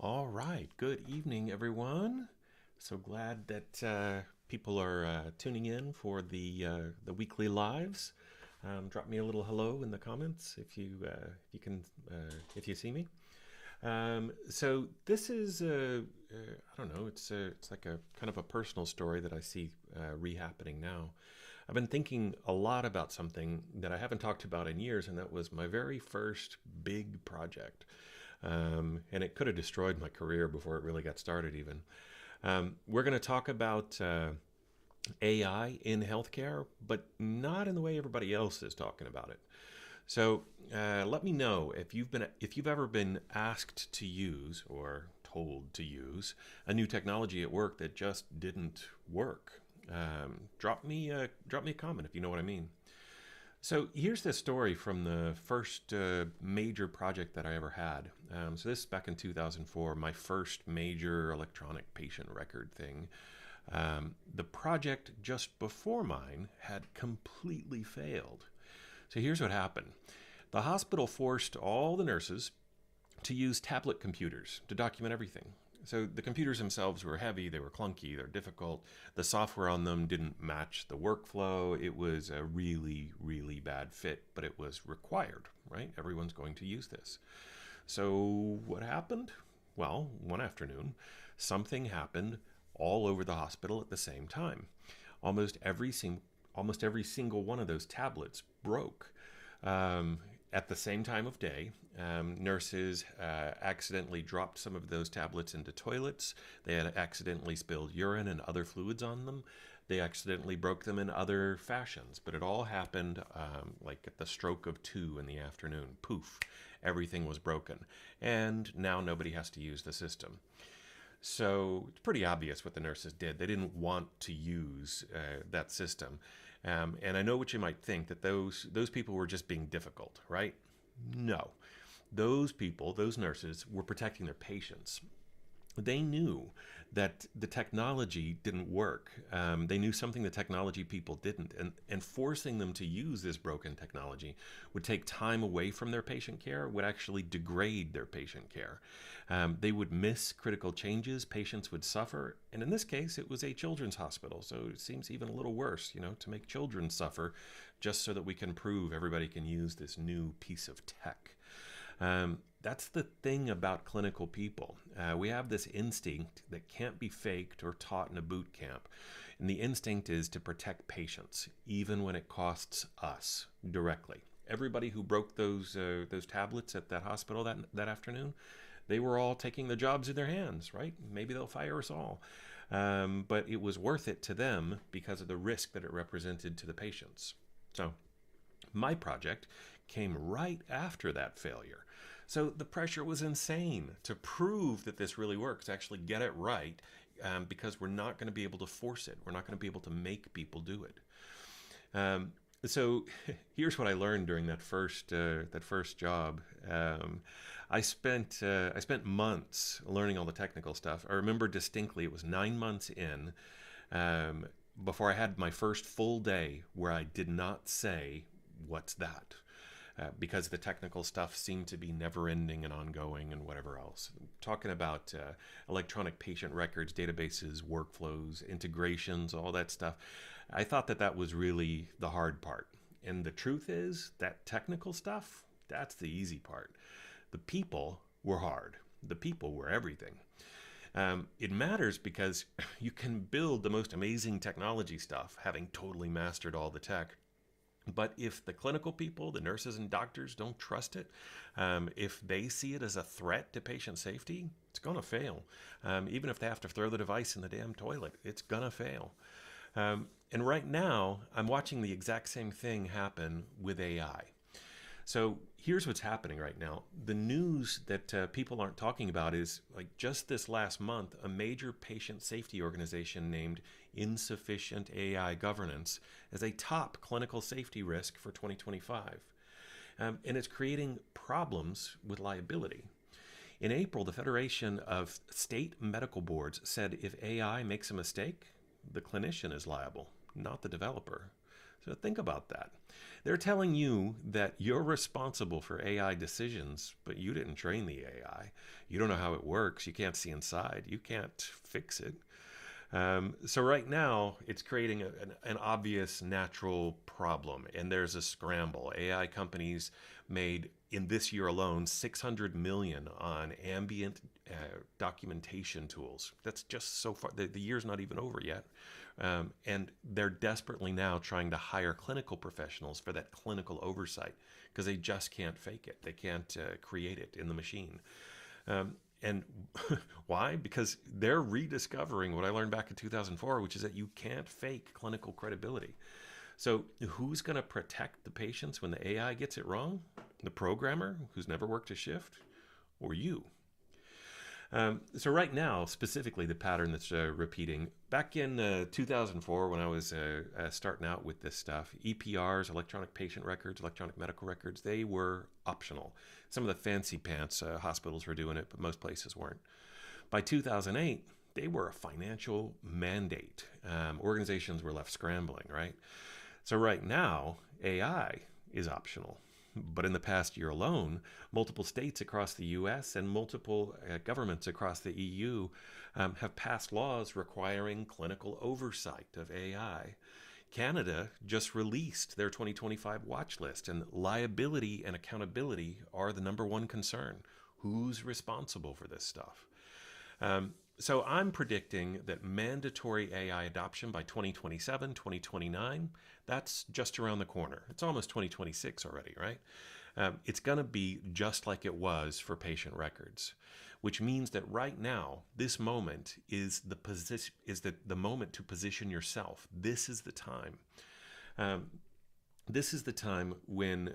All right. Good evening, everyone. So glad that people are tuning in for the weekly lives. Drop me a little hello in the comments if you can if you see me. So this is I don't know. It's like a kind of a personal story that I see rehappening now. I've been thinking a lot about something that I haven't talked about in years, and that was my very first big project. And it could have destroyed my career before it really got started, even. We're going to talk about AI in healthcare, but not in the way everybody else is talking about it. So let me know if you've ever been asked to use or told to use a new technology at work that just didn't work. Drop me a comment if you know what I mean. So here's the story from the first major project that I ever had. So this is back in 2004, my first major electronic patient record thing. The project just before mine had completely failed. So here's what happened. The hospital forced all the nurses to use tablet computers to document everything. So the computers themselves were heavy, they were clunky, they're difficult. The software on them didn't match the workflow. It was a really, really bad fit, but it was required, right? Everyone's going to use this. So what happened? Well, one afternoon, something happened all over the hospital at the same time. Almost every almost every single one of those tablets broke. Um, at the same time of day, nurses accidentally dropped some of those tablets into toilets. They had accidentally spilled urine and other fluids on them. They accidentally broke them in other fashions, but it all happened like at the stroke of two in the afternoon. Poof, everything was broken. And now nobody has to use the system. So it's pretty obvious what the nurses did. They didn't want to use that system. And I know what you might think, that those people were just being difficult, right? No. Those people, those nurses, were protecting their patients. They knew that the technology didn't work. They knew something the technology people didn't. And forcing them to use this broken technology would take time away from their patient care, would actually degrade their patient care. They would miss critical changes, patients would suffer. And in this case, it was a children's hospital. So it seems even a little worse, to make children suffer just so that we can prove everybody can use this new piece of tech. That's the thing about clinical people. We have this instinct that can't be faked or taught in a boot camp. And the instinct is to protect patients, even when it costs us directly. Everybody who broke those tablets at that hospital that afternoon, they were all taking the jobs in their hands, right? Maybe they'll fire us all. But it was worth it to them because of the risk that it represented to the patients. So my project came right after that failure. So the pressure was insane to prove that this really works, to actually get it right, because we're not going to be able to force it. We're not going to be able to make people do it. Um, so here's what I learned during that first job. I spent months learning all the technical stuff. I remember distinctly it was 9 months in, um, before I had my first full day where I did not say, "What's that?" Because the technical stuff seemed to be never ending and ongoing and whatever else. Talking about electronic patient records, databases, workflows, integrations, all that stuff. I thought that that was really the hard part. And the truth is that technical stuff, that's the easy part. The people were hard. The people were everything. It matters because you can build the most amazing technology stuff, having totally mastered all the tech. But if the clinical people, the nurses and doctors, don't trust it, if they see it as a threat to patient safety, it's going to fail. Even if they have to throw the device in the damn toilet, it's going to fail. And right now, I'm watching the exact same thing happen with AI. So here's what's happening right now. The news that people aren't talking about is, like, just this last month, a major patient safety organization named Insufficient AI Governance as a top clinical safety risk for 2025. And it's creating problems with liability. In April, the Federation of State Medical Boards said if AI makes a mistake, the clinician is liable, not the developer. So think about that. They're telling you that you're responsible for AI decisions, but you didn't train the AI. You don't know how it works. You can't see inside. You can't fix it. So right now, it's creating an obvious natural problem, and there's a scramble. AI companies made in this year alone 600 million on ambient documentation tools. That's just so far. The year's not even over yet, and they're desperately now trying to hire clinical professionals for that clinical oversight because they just can't fake it. They can't create it in the machine. And why? Because they're rediscovering what I learned back in 2004, which is that you can't fake clinical credibility. So, who's going to protect the patients when the AI gets it wrong? The programmer who's never worked a shift, or you? So right now, specifically the pattern that's repeating, back in 2004 when I was starting out with this stuff, EPRs, electronic patient records, electronic medical records, they were optional. Some of the fancy pants hospitals were doing it, but most places weren't. By 2008, they were a financial mandate. Organizations were left scrambling, right? So right now, AI is optional. But in the past year alone, multiple states across the US and multiple governments across the EU have passed laws requiring clinical oversight of AI. Canada just released their 2025 watch list, and liability and accountability are the number one concern. Who's responsible for this stuff? So I'm predicting that mandatory AI adoption by 2027, 2029, that's just around the corner. It's almost 2026 already, right? It's going to be just like it was for patient records, which means that right now, this moment is the moment to position yourself. This is the time. This is the time when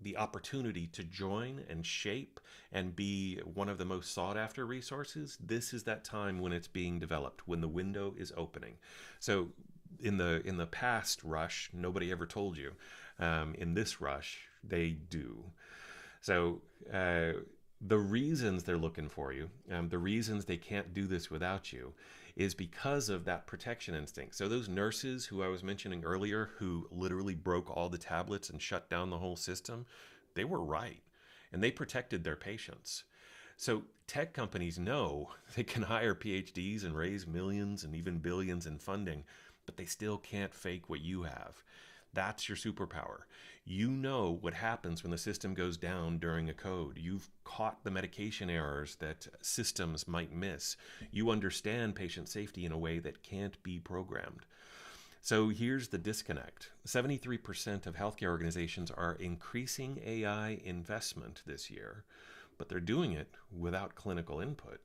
the opportunity to join and shape and be one of the most sought after resources, this is that time when it's being developed, when the window is opening. So in the past rush, nobody ever told you. In this rush, they do. So the reasons they're looking for you, the reasons they can't do this without you, is because of that protection instinct. So those nurses who I was mentioning earlier, who literally broke all the tablets and shut down the whole system, they were right. And they protected their patients. So tech companies know they can hire PhDs and raise millions and even billions in funding, but they still can't fake what you have. That's your superpower. You know what happens when the system goes down during a code. You've caught the medication errors that systems might miss. You understand patient safety in a way that can't be programmed. So here's the disconnect. 73% of healthcare organizations are increasing AI investment this year, but they're doing it without clinical input.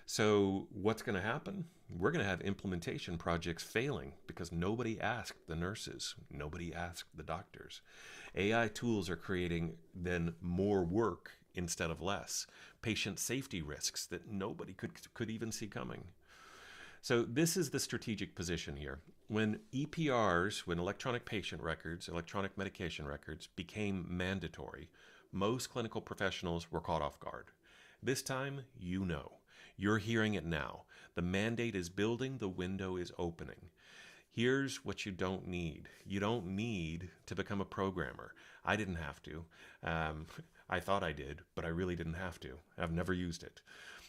So what's going to happen? We're going to have implementation projects failing because nobody asked the nurses. Nobody asked the doctors. AI tools are creating then more work instead of less. Patient safety risks that nobody could even see coming. So this is the strategic position here. When EPRs, when electronic patient records, electronic medication records became mandatory, most clinical professionals were caught off guard. This time, you know. You're hearing it now. The mandate is building, the window is opening. Here's what you don't need. You don't need to become a programmer. I didn't have to. I thought I did, but I really didn't have to. I've never used it.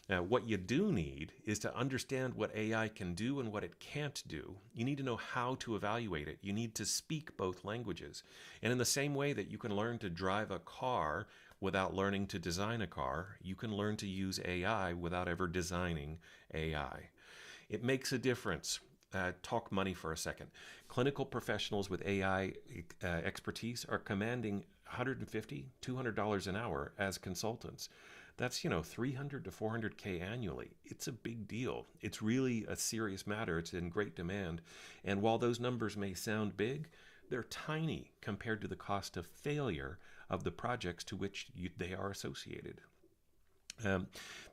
Now, what you do need is to understand what AI can do and what it can't do. You need to know how to evaluate it. You need to speak both languages. And in the same way that you can learn to drive a car without learning to design a car, you can learn to use AI without ever designing AI. It makes a difference. Talk money for a second. Clinical professionals with AI expertise are commanding $150, $200 an hour as consultants. That's, $300 to $400K annually. It's a big deal. It's really a serious matter. It's in great demand. And while those numbers may sound big, they're tiny compared to the cost of failure of the projects to which they are associated.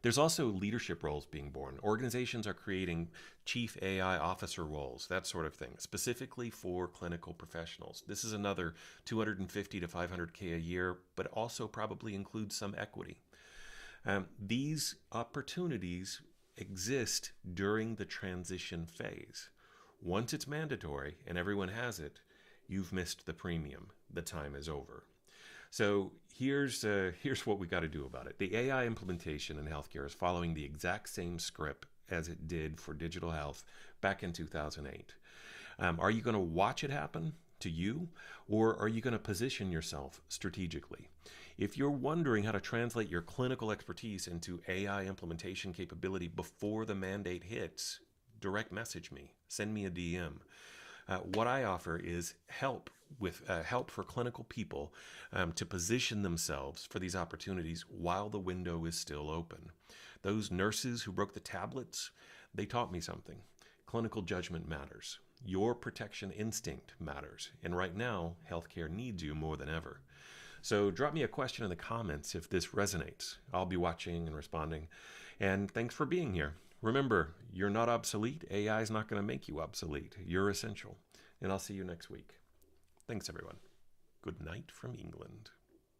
There's also leadership roles being born. Organizations are creating chief AI officer roles, that sort of thing, specifically for clinical professionals. This is another $250 to $500K a year, but also probably includes some equity. These opportunities exist during the transition phase. Once it's mandatory and everyone has it, you've missed the premium. The time is over. So here's what we got to do about it. The AI implementation in healthcare is following the exact same script as it did for digital health back in 2008. Are you going to watch it happen to you, or are you going to position yourself strategically? If you're wondering how to translate your clinical expertise into AI implementation capability before the mandate hits, direct message me, send me a DM. What I offer is help for clinical people to position themselves for these opportunities while the window is still open. Those nurses who broke the tablets, they taught me something. Clinical judgment matters. Your protection instinct matters. And right now, healthcare needs you more than ever. So drop me a question in the comments if this resonates. I'll be watching and responding. And thanks for being here. Remember, you're not obsolete. AI is not going to make you obsolete. You're essential. And I'll see you next week. Thanks, everyone. Good night from England.